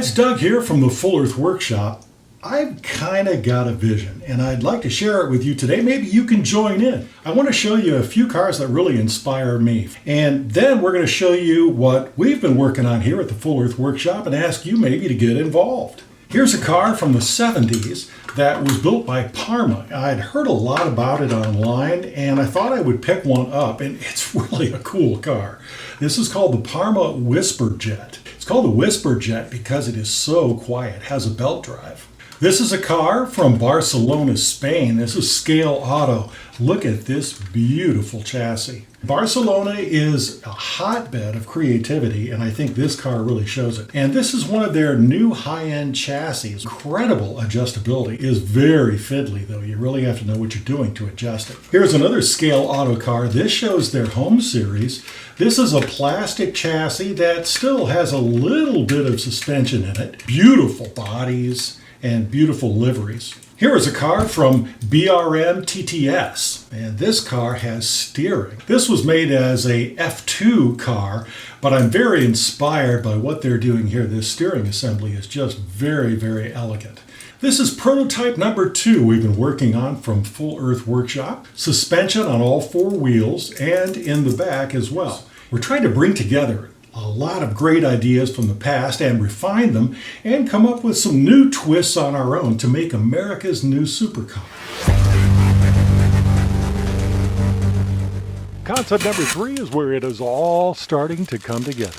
guys, Doug here from the Full Earth Workshop. I've kind of got a vision and I'd like to share it with you today. Maybe you can join in. I want to show you a few cars that really inspire me. And then we're going to show you what we've been working on here at the Full Earth Workshop and ask you maybe to get involved. Here's a car from the 70s that was built by Parma. I'd heard a lot about it online and I thought I would pick one up, and it's really a cool car. This is called the Parma Whisper Jet. It's called the Whisper Jet because it is so quiet. It has a belt drive. This is a car from Barcelona, Spain. This is Scale Auto. Look at this beautiful chassis. Barcelona is a hotbed of creativity, and I think this car really shows it. And this is one of their new high-end chassis. Incredible adjustability. It is very fiddly, though. You really have to know what you're doing to adjust it. Here's another Scale Auto car. This shows their home series. This is a plastic chassis that still has a little bit of suspension in it. Beautiful bodies and beautiful liveries. Here is a car from BRM TTS, and this car has steering. This was made as a F2 car, but I'm very inspired by what they're doing here. This steering assembly is just very, very elegant. This is prototype number 2 we've been working on from Full Earth Workshop. Suspension on all 4 wheels and in the back as well. We're trying to bring together a lot of great ideas from the past and refine them and come up with some new twists on our own to make America's new supercar. Concept number 3 is where it is all starting to come together.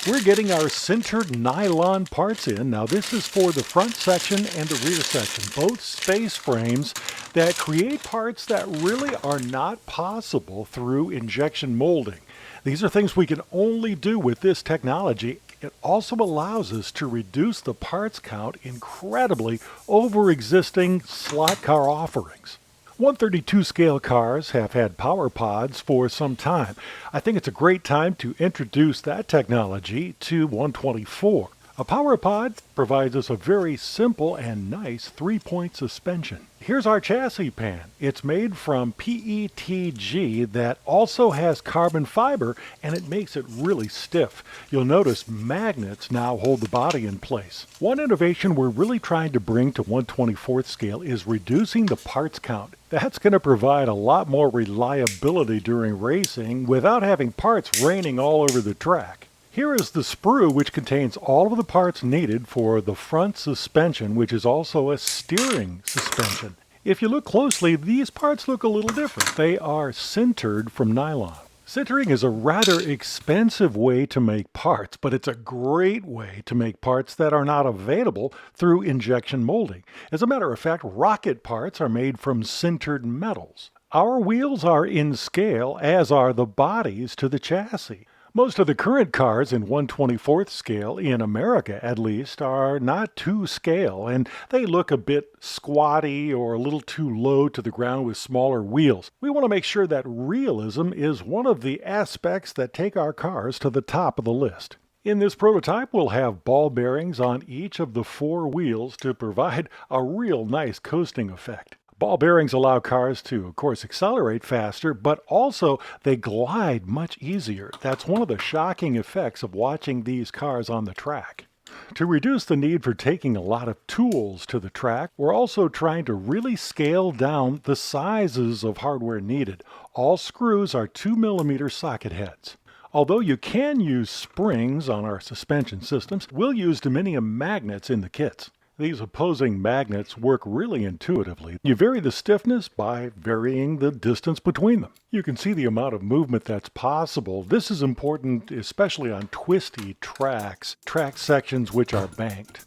We're getting our sintered nylon parts in. Now this is for the front section and the rear section, both space frames that create parts that really are not possible through injection molding. These are things we can only do with this technology. It also allows us to reduce the parts count incredibly over existing slot car offerings. 132 scale cars have had power pods for some time. I think it's a great time to introduce that technology to 124. A power pod provides us a very simple and nice 3-point suspension. Here's our chassis pan. It's made from PETG that also has carbon fiber, and it makes it really stiff. You'll notice magnets now hold the body in place. One innovation we're really trying to bring to 1/24th scale is reducing the parts count. That's going to provide a lot more reliability during racing without having parts raining all over the track. Here is the sprue, which contains all of the parts needed for the front suspension, which is also a steering suspension. If you look closely, these parts look a little different. They are sintered from nylon. Sintering is a rather expensive way to make parts, but it's a great way to make parts that are not available through injection molding. As a matter of fact, rocket parts are made from sintered metals. Our wheels are in scale, as are the bodies to the chassis. Most of the current cars in 1/24th scale, in America at least, are not to scale, and they look a bit squatty or a little too low to the ground with smaller wheels. We want to make sure that realism is one of the aspects that take our cars to the top of the list. In this prototype, we'll have ball bearings on each of the 4 wheels to provide a real nice coasting effect. Ball bearings allow cars to, of course, accelerate faster, but also they glide much easier. That's one of the shocking effects of watching these cars on the track. To reduce the need for taking a lot of tools to the track, we're also trying to really scale down the sizes of hardware needed. All screws are 2mm socket heads. Although you can use springs on our suspension systems, we'll use dominium magnets in the kits. These opposing magnets work really intuitively. You vary the stiffness by varying the distance between them. You can see the amount of movement that's possible. This is important especially on twisty tracks, track sections which are banked.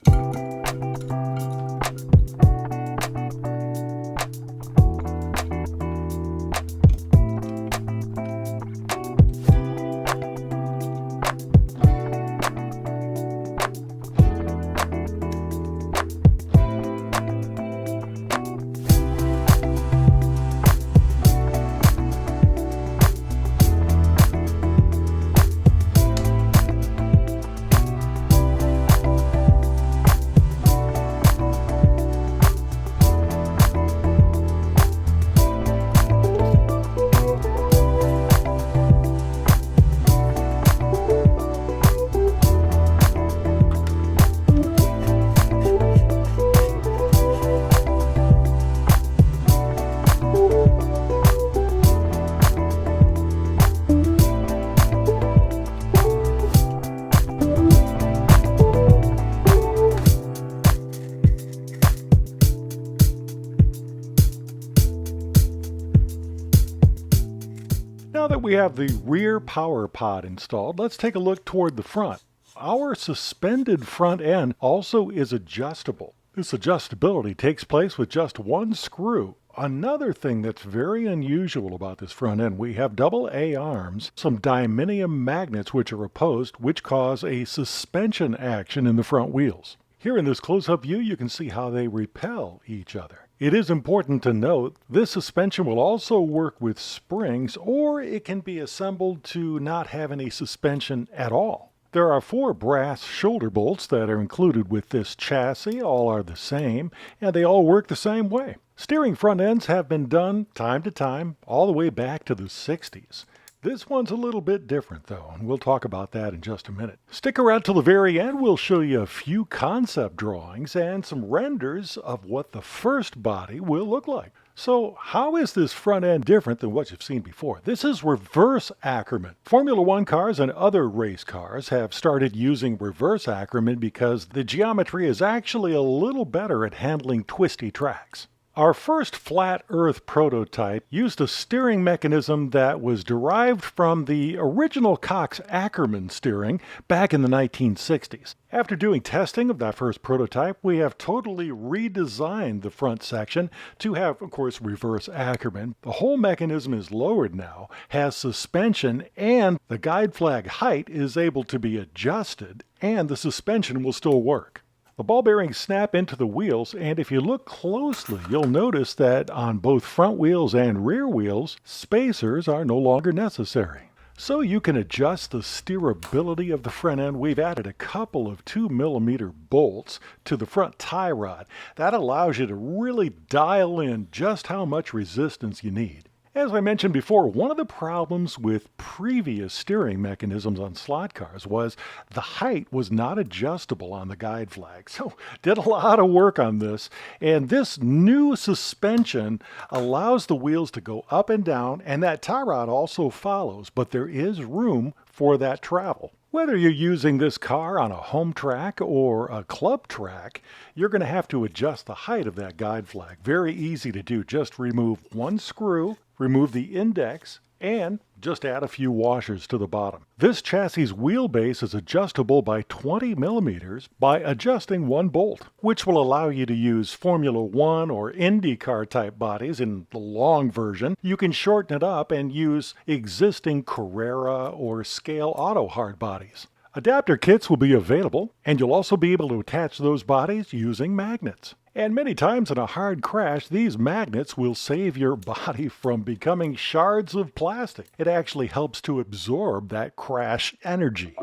Now that we have the rear power pod installed, let's take a look toward the front. Our suspended front end also is adjustable. This adjustability takes place with just one screw. Another thing that's very unusual about this front end, we have double A arms, some diaminium magnets which are opposed, which cause a suspension action in the front wheels. Here in this close-up view, you can see how they repel each other. It is important to note this suspension will also work with springs, or it can be assembled to not have any suspension at all. There are 4 brass shoulder bolts that are included with this chassis. All are the same, and they all work the same way. Steering front ends have been done time to time, all the way back to the 60s. This one's a little bit different though, and we'll talk about that in just a minute. Stick around till the very end. We'll show you a few concept drawings and some renders of what the first body will look like. So how is this front end different than what you've seen before? This is reverse Ackerman. Formula One cars and other race cars have started using reverse Ackerman because the geometry is actually a little better at handling twisty tracks. Our first flat earth prototype used a steering mechanism that was derived from the original Cox-Ackerman steering back in the 1960s. After doing testing of that first prototype, we have totally redesigned the front section to have, of course, reverse Ackerman. The whole mechanism is lowered now, has suspension, and the guide flag height is able to be adjusted, and the suspension will still work. The ball bearings snap into the wheels, and if you look closely, you'll notice that on both front wheels and rear wheels, spacers are no longer necessary. So you can adjust the steerability of the front end. We've added a couple of 2mm bolts to the front tie rod. That allows you to really dial in just how much resistance you need. As I mentioned before, one of the problems with previous steering mechanisms on slot cars was the height was not adjustable on the guide flag. So did a lot of work on this, and this new suspension allows the wheels to go up and down, and that tie rod also follows, but there is room for that travel. Whether you're using this car on a home track or a club track, you're going to have to adjust the height of that guide flag. Very easy to do. Just remove one screw, remove the index, and just add a few washers to the bottom. This chassis wheelbase is adjustable by 20mm by adjusting one bolt, which will allow you to use Formula One or IndyCar type bodies in the long version. You can shorten it up and use existing Carrera or Scale Auto hard bodies. Adapter kits will be available, and you'll also be able to attach those bodies using magnets. And many times in a hard crash, these magnets will save your body from becoming shards of plastic. It actually helps to absorb that crash energy.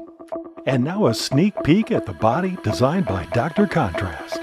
And now a sneak peek at the body designed by Dr. Contrast.